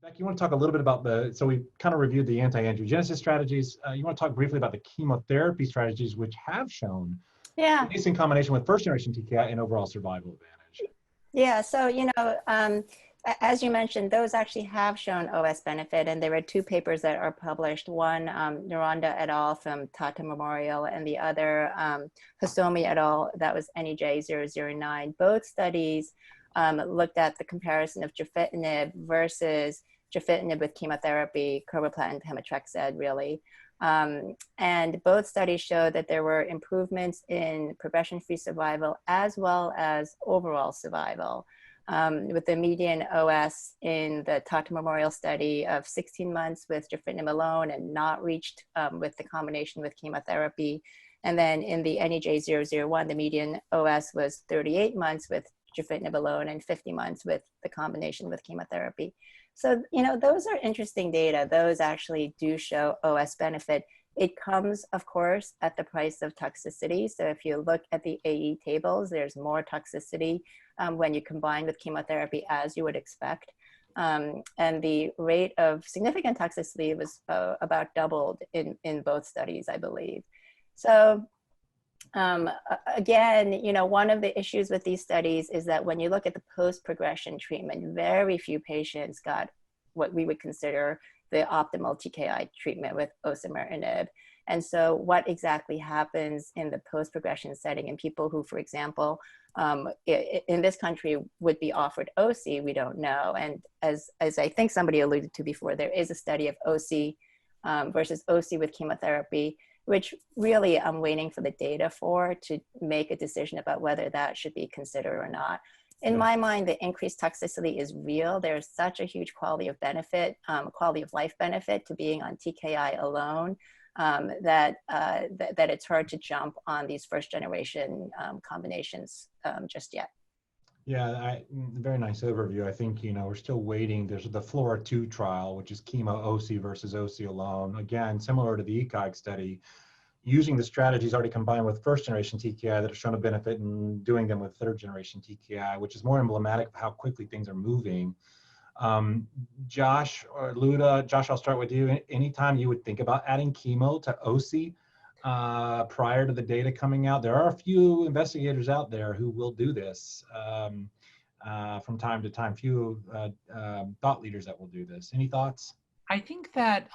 Beck, you want to talk a little bit about so we kind of reviewed the anti-angiogenesis strategies. You want to talk briefly about the chemotherapy strategies, which have shown, Yeah, at least in combination with first-generation TKI, an overall survival advantage. yeah. So, as you mentioned, those actually have shown OS benefit, and there were two papers that are published. One, Naranda et al. From Tata Memorial, and the other, Hosomi et al. That was NEJ009. Both studies looked at the comparison of gefitinib versus gefitinib with chemotherapy, carboplatin, pemetrexed, really. And both studies showed that there were improvements in progression-free survival as well as overall survival, with the median OS in the Tata Memorial study of 16 months with gefitinib alone and not reached with the combination with chemotherapy. And then in the NEJ001, the median OS was 38 months with gefitinib alone and 50 months with the combination with chemotherapy. So, those are interesting data. Those actually do show OS benefit. It comes, of course, at the price of toxicity. So if you look at the AE tables, there's more toxicity when you combine with chemotherapy, as you would expect. And the rate of significant toxicity was about doubled in both studies, I believe. So again, one of the issues with these studies is that when you look at the post-progression treatment, very few patients got what we would consider the optimal TKI treatment with osimertinib. And so what exactly happens in the post-progression setting in people who, for example, in this country would be offered OC, we don't know. And as I think somebody alluded to before, there is a study of OC versus OC with chemotherapy, which really I'm waiting for the data to make a decision about whether that should be considered or not. In my mind, the increased toxicity is real. There's such a huge quality of life benefit to being on TKI alone that it's hard to jump on these first generation combinations just yet. Yeah, very nice overview. I think, we're still waiting. There's the FLORA-2 trial, which is chemo OC versus OC alone. Again, similar to the ECOG study, using the strategies already combined with first-generation TKI that have shown a benefit in doing them with third-generation TKI, which is more emblematic of how quickly things are moving. Josh or Luda, Josh, I'll start with you. Anytime you would think about adding chemo to OC prior to the data coming out, there are a few investigators out there who will do this from time to time, few thought leaders that will do this. Any thoughts? I think that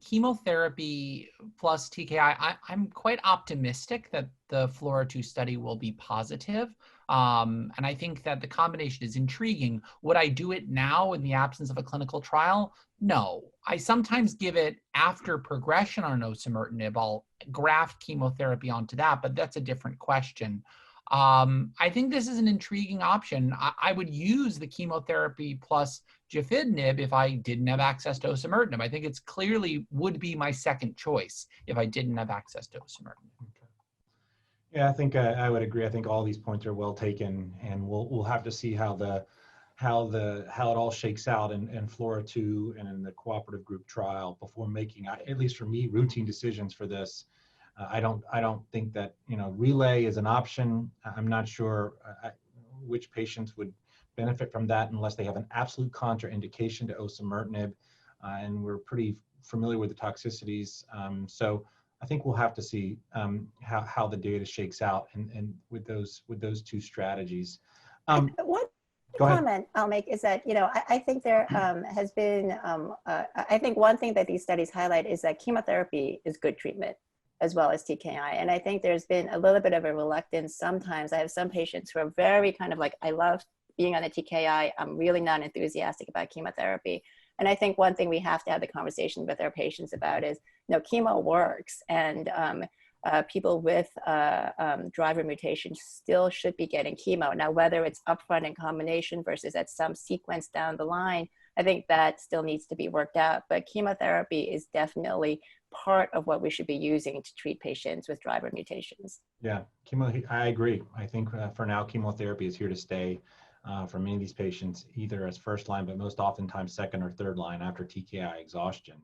chemotherapy plus TKI, I'm quite optimistic that the FLORA-2 study will be positive. And I think that the combination is intriguing. Would I do it now in the absence of a clinical trial? No. I sometimes give it after progression on osimertinib. I'll graft chemotherapy onto that, but that's a different question. I think this is an intriguing option. I would use the chemotherapy plus gefitinib if I didn't have access to osimertinib. I think it's clearly would be my second choice if I didn't have access to osimertinib. Okay. Yeah, I think I would agree. I think all these points are well taken, and we'll have to see how it all shakes out in FLORA-2 and in the cooperative group trial before making, at least for me, routine decisions for this. I don't think that relay is an option. I'm not sure which patients would benefit from that unless they have an absolute contraindication to osimertinib, and we're pretty familiar with the toxicities. So I think we'll have to see how the data shakes out and with those two strategies. One comment I'll make is that I think there has been I think one thing that these studies highlight is that chemotherapy is good treatment as well as TKI. And I think there's been a little bit of a reluctance sometimes. I have some patients who are very kind of like, I love being on a TKI. I'm really not enthusiastic about chemotherapy. And I think one thing we have to have the conversation with our patients about is, chemo works, and people with driver mutations still should be getting chemo. Now, whether it's upfront in combination versus at some sequence down the line, I think that still needs to be worked out. But chemotherapy is definitely part of what we should be using to treat patients with driver mutations. Yeah, I agree. I think for now, chemotherapy is here to stay for many of these patients, either as first line, but most oftentimes second or third line after TKI exhaustion.